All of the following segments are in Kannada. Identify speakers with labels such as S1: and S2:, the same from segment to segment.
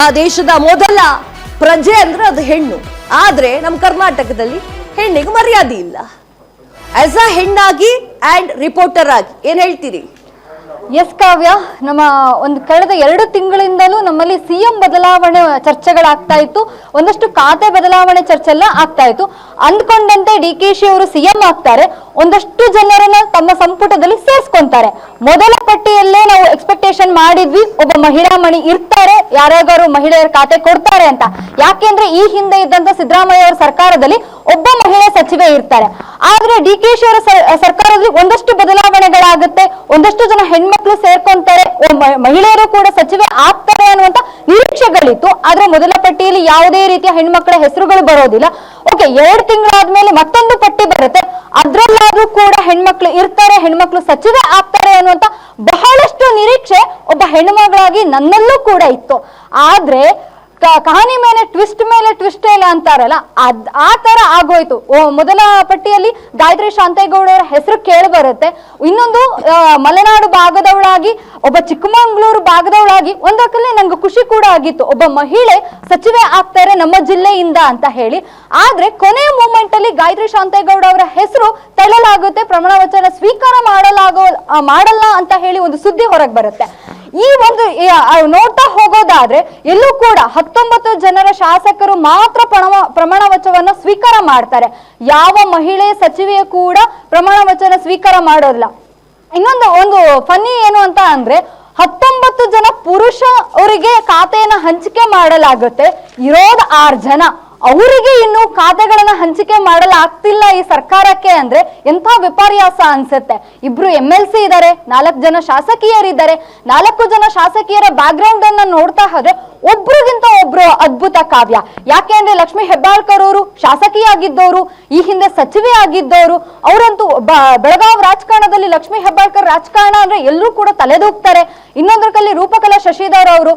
S1: ಆ ದೇಶದ ಮೊದಲ ಪ್ರಜೆ ಅಂದ್ರೆ ಅದು ಹೆಣ್ಣು. ಆದ್ರೆ ನಮ್ಮ ಕರ್ನಾಟಕದಲ್ಲಿ ಹೆಣ್ಣಿಗೆ ಮರ್ಯಾದೆ ಇಲ್ಲ. ಆಸ್ ಅ ಹೆಣ್ಣಾಗಿ ಅಂಡ್ ರಿಪೋರ್ಟರ್ ಆಗಿ ಏನ್ ಹೇಳ್ತೀರಿ?
S2: ಎಸ್ ಕಾವ್ಯ, ನಮ್ಮ ಒಂದು ಕಳೆದ 2 ತಿಂಗಳಿಂದಲೂ ನಮ್ಮಲ್ಲಿ ಸಿಎಂ ಬದಲಾವಣೆ ಚರ್ಚೆಗಳಾಗ್ತಾ ಇತ್ತು, ಒಂದಷ್ಟು ಖಾತೆ ಬದಲಾವಣೆ ಚರ್ಚೆ ಎಲ್ಲ ಆಗ್ತಾ ಇತ್ತು. ಅಂದ್ಕೊಂಡಂತೆ DKಶಿ ಅವರು ಸಿಎಂ ಆಗ್ತಾರೆ, ಒಂದಷ್ಟು ಜನರನ್ನ ತಮ್ಮ ಸಂಪುಟದಲ್ಲಿ ಸೇರಿಸ್ಕೊಂತಾರೆ. ಮೊದಲ ಪಟ್ಟಿಯಲ್ಲೇ ನಾವು ಎಕ್ಸ್ಪೆಕ್ಟೇಷನ್ ಮಾಡಿದ್ವಿ ಒಬ್ಬ ಮಹಿಳಾ ಮಣಿ ಇರ್ತಾರೆ, ಯಾರ್ಯಾರು ಮಹಿಳೆಯರ ಖಾತೆ ಕೊಡ್ತಾರೆ ಅಂತ. ಯಾಕೆಂದ್ರೆ ಈ ಹಿಂದೆ ಇದ್ದಂತ ಸಿದ್ದರಾಮಯ್ಯ ಅವರ ಸರ್ಕಾರದಲ್ಲಿ ಒಬ್ಬ ಮಹಿಳೆ ಸಚಿವೆ ಇರ್ತಾರೆ. ಆದ್ರೆ DKಶಿ ಅವರ ಸರ್ಕಾರದಲ್ಲಿ ಒಂದಷ್ಟು ಬದಲಾವಣೆಗಳಾಗುತ್ತೆ, ಒಂದಷ್ಟು ಜನ ಹೆಣ್ಮಕ್ಳು ಸೇರ್ಕೊಂತಾರೆ, ಮಹಿಳೆಯರು ಕೂಡ ಸಚಿವೆ ಆಗ್ತಾರೆ ಅನ್ನುವಂತ ನಿರೀಕ್ಷೆಗಳಿತ್ತು. ಆದ್ರೆ ಮೊದಲ ಪಟ್ಟಿಯಲ್ಲಿ ಯಾವುದೇ ರೀತಿಯ ಹೆಣ್ಮಕ್ಳ ಹೆಸರುಗಳು ಬರೋದಿಲ್ಲ. ಓಕೆ, 2 ತಿಂಗಳಾದ್ಮೇಲೆ ಮತ್ತೊಂದು ಪಟ್ಟಿ ಬರುತ್ತೆ, ಅದ್ರಲ್ಲಾದ್ರೂ ಕೂಡ ಹೆಣ್ಮಕ್ಳು ಇರ್ತಾರೆ, ಹೆಣ್ಮಕ್ಳು ಸಚಿವೆ ಆಗ್ತಾರೆ ಅನ್ನುವಂತ ಬಹಳಷ್ಟು ನಿರೀಕ್ಷೆ ಒಬ್ಬ ಹೆಣ್ಮಗಳಾಗಿ ನನ್ನಲ್ಲೂ ಕೂಡ ಇತ್ತು. ಆದ್ರೆ ಕಹಾನಿ ಮೇಲೆ ಟ್ವಿಸ್ಟ್ ಇಲ್ಲ ಅಂತಾರಲ್ಲ, ಆ ತರ ಆಗೋಯ್ತು. ಮೊದಲ ಪಟ್ಟಿಯಲ್ಲಿ ಗಾಯತ್ರಿ ಶಾಂತೇಗೌಡ ಅವರ ಹೆಸರು ಕೇಳಿ ಬರುತ್ತೆ. ಇನ್ನೊಂದು ಮಲೆನಾಡು ಭಾಗದವಳಾಗಿ, ಒಬ್ಬ ಚಿಕ್ಕಮಂಗ್ಳೂರು ಭಾಗದವಳಾಗಿ ಒಂದಕ್ಕಲ್ಲಿ ನಂಗೆ ಖುಷಿ ಕೂಡ ಆಗಿತ್ತು, ಒಬ್ಬ ಮಹಿಳೆ ಸಚಿವೆ ಆಗ್ತಾರೆ ನಮ್ಮ ಜಿಲ್ಲೆಯಿಂದ ಅಂತ ಹೇಳಿ. ಆದ್ರೆ ಕೊನೆಯ ಮೂಮೆಂಟ್ ಅಲ್ಲಿ ಗಾಯತ್ರಿ ಶಾಂತೇಗೌಡ ಅವರ ಹೆಸರು ತಳ್ಳಲಾಗುತ್ತೆ, ಪ್ರಮಾಣ ವಚನ ಸ್ವೀಕಾರ ಮಾಡಲ್ಲ ಅಂತ ಹೇಳಿ ಒಂದು ಸುದ್ದಿ ಹೊರಗೆ ಬರುತ್ತೆ. ಈ ಒಂದು ನೋಡ್ತಾ ಹೋಗೋದಾದ್ರೆ ಎಲ್ಲೂ ಕೂಡ 19 ಜನರ ಶಾಸಕರು ಮಾತ್ರ ಪ್ರಮಾಣ ವಚನವನ್ನ ಸ್ವೀಕಾರ ಮಾಡ್ತಾರೆ. ಯಾವ ಮಹಿಳೆ ಸಚಿವೆಯು ಕೂಡ ಪ್ರಮಾಣ ವಚನ ಸ್ವೀಕಾರ ಮಾಡೋದಿಲ್ಲ. ಇನ್ನೊಂದು ಒಂದು ಫನ್ನಿ ಏನು ಅಂತ ಅಂದ್ರೆ 19 ಜನ ಪುರುಷ ಅವರಿಗೆ ಖಾತೆಯನ್ನ ಹಂಚಿಕೆ ಮಾಡಲಾಗುತ್ತೆ, ಇರೋದು 6 ಜನ. ಅವರಿಗೆ ಇನ್ನು ಖಾತೆಗಳನ್ನ ಹಂಚಿಕೆ ಮಾಡಲಾಗ್ತಿಲ್ಲ ಈ ಸರ್ಕಾರಕ್ಕೆ ಅಂದ್ರೆ ಎಂಥ ವಿಪರ್ಯಾಸ ಅನ್ಸುತ್ತೆ. 2 MLC ಇದ್ದಾರೆ, 4 ಜನ ಶಾಸಕೀಯರಿದ್ದಾರೆ. 4 ಜನ ಶಾಸಕೀಯರ ಬ್ಯಾಕ್ ಗ್ರೌಂಡ್ ಅನ್ನ ನೋಡ್ತಾ ಹೋದ್ರೆ ಒಬ್ರಿಗಿಂತ ಒಬ್ರು ಅದ್ಭುತ ಕಾವ್ಯ. ಯಾಕೆ ಅಂದ್ರೆ ಲಕ್ಷ್ಮೀ ಹೆಬ್ಬಾಳ್ಕರ್ ಅವರು ಶಾಸಕಿ ಆಗಿದ್ದವರು, ಈ ಹಿಂದೆ ಸಚಿವೆ ಆಗಿದ್ದವರು. ಅವರಂತೂ ಬೆಳಗಾವಿ ರಾಜಕಾರಣದಲ್ಲಿ ಲಕ್ಷ್ಮೀ ಹೆಬ್ಬಾಳ್ಕರ್ ರಾಜಕಾರಣ ಅಂದ್ರೆ ಎಲ್ಲರೂ ಕೂಡ ತಲೆದೂಗ್ತಾರೆ. ಇನ್ನೊಂದ್ರ ಕಲ್ಲಿ ರೂಪಕಲಾ ಶಶಿಧರ್ ಅವರು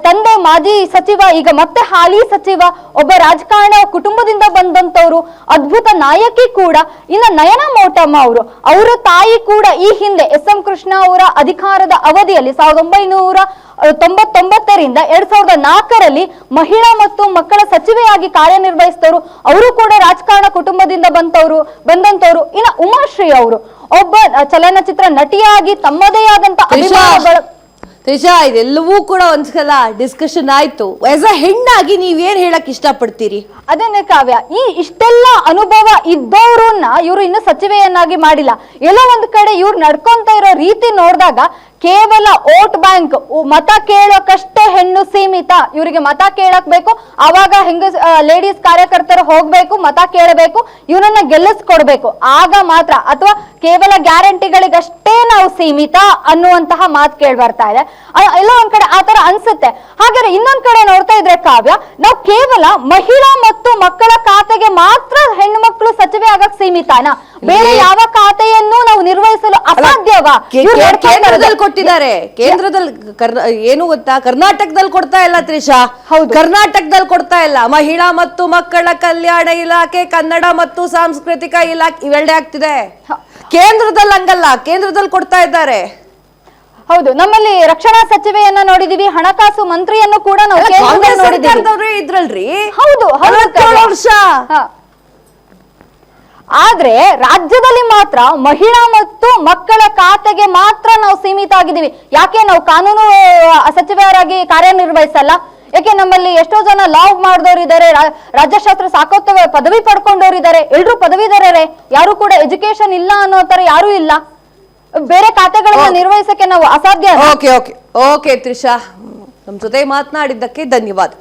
S2: ತಂದೆ ಮಾಜಿ ಸಚಿವ, ಈಗ ಮತ್ತೆ ಹಾಲಿ ಸಚಿವ, ಒಬ್ಬ ರಾಜಕಾರಣ ಕುಟುಂಬದಿಂದ ಬಂದಂತವ್ರು, ಅದ್ಭುತ ನಾಯಕಿ ಕೂಡ. ಇನ್ನು ನಯನಾ ಮೋಟಮ್ಮ ಅವರು, ಅವರ ತಾಯಿ ಕೂಡ ಈ ಹಿಂದೆ SM ಕೃಷ್ಣ ಅವರ ಅಧಿಕಾರದ ಅವಧಿಯಲ್ಲಿ 1999ರಿಂದ 2004ರಲ್ಲಿ ಮಹಿಳಾ ಮತ್ತು ಮಕ್ಕಳ ಸಚಿವೆಯಾಗಿ ಕಾರ್ಯನಿರ್ವಹಿಸಿದವರು. ಅವರು ಕೂಡ ರಾಜಕಾರಣ ಕುಟುಂಬದಿಂದ ಬಂದಂತವ್ರು. ಇನ್ನು ಉಮಾಶ್ರೀ ಅವರು ಒಬ್ಬ ಚಲನಚಿತ್ರ ನಟಿಯಾಗಿ ತಮ್ಮದೇ ಆದಂತ ಅಭಿಮಾನಗಳ.
S1: ತ್ರಿಷಾ, ಇದೆಲ್ಲವೂ ಕೂಡ ಒಂದ್ಸಲ ಡಿಸ್ಕಷನ್ ಆಯ್ತು. ಆಸ್ ಅ ಹೆಣ್ಣಾಗಿ ನೀವೇನ್ ಹೇಳಕ್ ಇಷ್ಟಪಡ್ತೀರಿ?
S2: ಅದೇನೆ ಕಾವ್ಯ, ಇಷ್ಟೆಲ್ಲ ಅನುಭವ ಇದ್ದವ್ರನ್ನ ಇವ್ರು ಇನ್ನು ಸಚಿವೆಯನ್ನಾಗಿ ಮಾಡಿಲ್ಲ. ಎಲ್ಲೋ ಒಂದ್ ಕಡೆ ಇವ್ರು ನಡ್ಕೊಂತ ಇರೋ ರೀತಿ ನೋಡಿದಾಗ ಕೇವಲ ವೋಟ್ ಬ್ಯಾಂಕ್, ಮತ ಕೇಳೋಕಷ್ಟೇ ಹೆಣ್ಣು ಸೀಮಿತ, ಇವರಿಗೆ ಮತ ಕೇಳಕ್ ಬೇಕು, ಅವಾಗ ಲೇಡೀಸ್ ಕಾರ್ಯಕರ್ತರು ಹೋಗ್ಬೇಕು, ಮತ ಕೇಳಬೇಕು, ಇವನನ್ನ ಗೆಲ್ಲಿಸ್ಕೊಡ್ಬೇಕು, ಆಗ ಮಾತ್ರ, ಅಥವಾ ಕೇವಲ ಗ್ಯಾರಂಟಿಗಳಿಗಷ್ಟೇ ನಾವು ಸೀಮಿತ ಅನ್ನುವಂತಹ ಮಾತು ಕೇಳಿ ಬರ್ತಾ ಇದೆ. ಎಲ್ಲ ಒಂದ್ ಕಡೆ ಆತರ ಅನ್ಸುತ್ತೆ. ಹಾಗಾದ್ರೆ ಇನ್ನೊಂದ್ ಕಡೆ ನೋಡ್ತಾ ಇದ್ರೆ ಕಾವ್ಯ, ನಾವು ಕೇವಲ ಮಹಿಳಾ ಮತ್ತು ಮಕ್ಕಳ ಖಾತೆಗೆ ಮಾತ್ರ ಹೆಣ್ಣು ಮಕ್ಕಳು ಸಚಿವೆ ಆಗಕ್ ಸೀಮಿತನಾ? ಬೇರೆ ಯಾವ ಖಾತೆಯನ್ನು ನಾವು ನಿರ್ವಹಿಸಲು ಅಸಾಧ್ಯವಾ?
S1: ಕೇಂದ್ರದಲ್ಲಿ ಕೊಟ್ಟಿದ್ದಾರೆ, ಕೇಂದ್ರದಲ್ಲಿ ಏನು ಗೊತ್ತಾ, ಕರ್ನಾಟಕದಲ್ಲಿ ಕೊಡ್ತಾ ಇಲ್ಲ ತ್ರಿಷಾ. ಹೌದು, ಕರ್ನಾಟಕದಲ್ಲಿ ಕೊಡ್ತಾ ಇಲ್ಲ. ಮಹಿಳಾ ಮತ್ತು ಮಕ್ಕಳ ಕಲ್ಯಾಣ ಇಲಾಖೆ, ಕನ್ನಡ ಮತ್ತು ಸಾಂಸ್ಕೃತಿಕ ಇಲಾಖೆ ಇವೆರಡೇ ಆಗ್ತಿದೆ. ಕೇಂದ್ರದಲ್ಲಿ ಹಂಗಲ್ಲ, ಕೇಂದ್ರದಲ್ಲಿ ಕೊಡ್ತಾ ಇದ್ದಾರೆ.
S2: ಹೌದು, ನಮ್ಮಲ್ಲಿ ರಕ್ಷಣಾ ಸಚಿವೆಯನ್ನ ನೋಡಿದೀವಿ, ಹಣಕಾಸು ಮಂತ್ರಿಯನ್ನು ಕೂಡ ನಾವು
S1: ಇದ್ರಲ್ರಿ.
S2: ಹೌದು, ವರ್ಷ. ಆದ್ರೆ ರಾಜ್ಯದಲ್ಲಿ ಮಾತ್ರ ಮಹಿಳಾ ಮತ್ತು ಮಕ್ಕಳ ಖಾತೆಗೆ ಮಾತ್ರ ನಾವು ಸೀಮಿತ ಆಗಿದ್ದೀವಿ. ಯಾಕೆ ನಾವು ಕಾನೂನು ಸಚಿವರಾಗಿ ಕಾರ್ಯನಿರ್ವಹಿಸಲ್ಲ? ಯಾಕೆ ನಮ್ಮಲ್ಲಿ ಎಷ್ಟೋ ಜನ ಲಾ ಮಾಡಿದವರಿದ್ದಾರೆ, ರಾಜ್ಯಶಾಸ್ತ್ರ ಸಾಕೋತ್ವ ಪದವಿ ಪಡ್ಕೊಂಡವರಿದ್ದಾರೆ, ಎಲ್ರು ಪದವೀಧರರೇ, ಯಾರು ಕೂಡ ಎಜುಕೇಶನ್ ಇಲ್ಲ ಅನ್ನೋ ತರ ಯಾರು ಇಲ್ಲ. ಬೇರೆ ಖಾತೆಗಳನ್ನ ನಿರ್ವಹಿಸಕ್ಕೆ ನಾವು ಅಸಾಧ್ಯ.
S1: ಓಕೆ ತ್ರಿಷಾ, ನಮ್ ಜೊತೆ ಮಾತನಾಡಿದ್ದಕ್ಕೆ ಧನ್ಯವಾದ.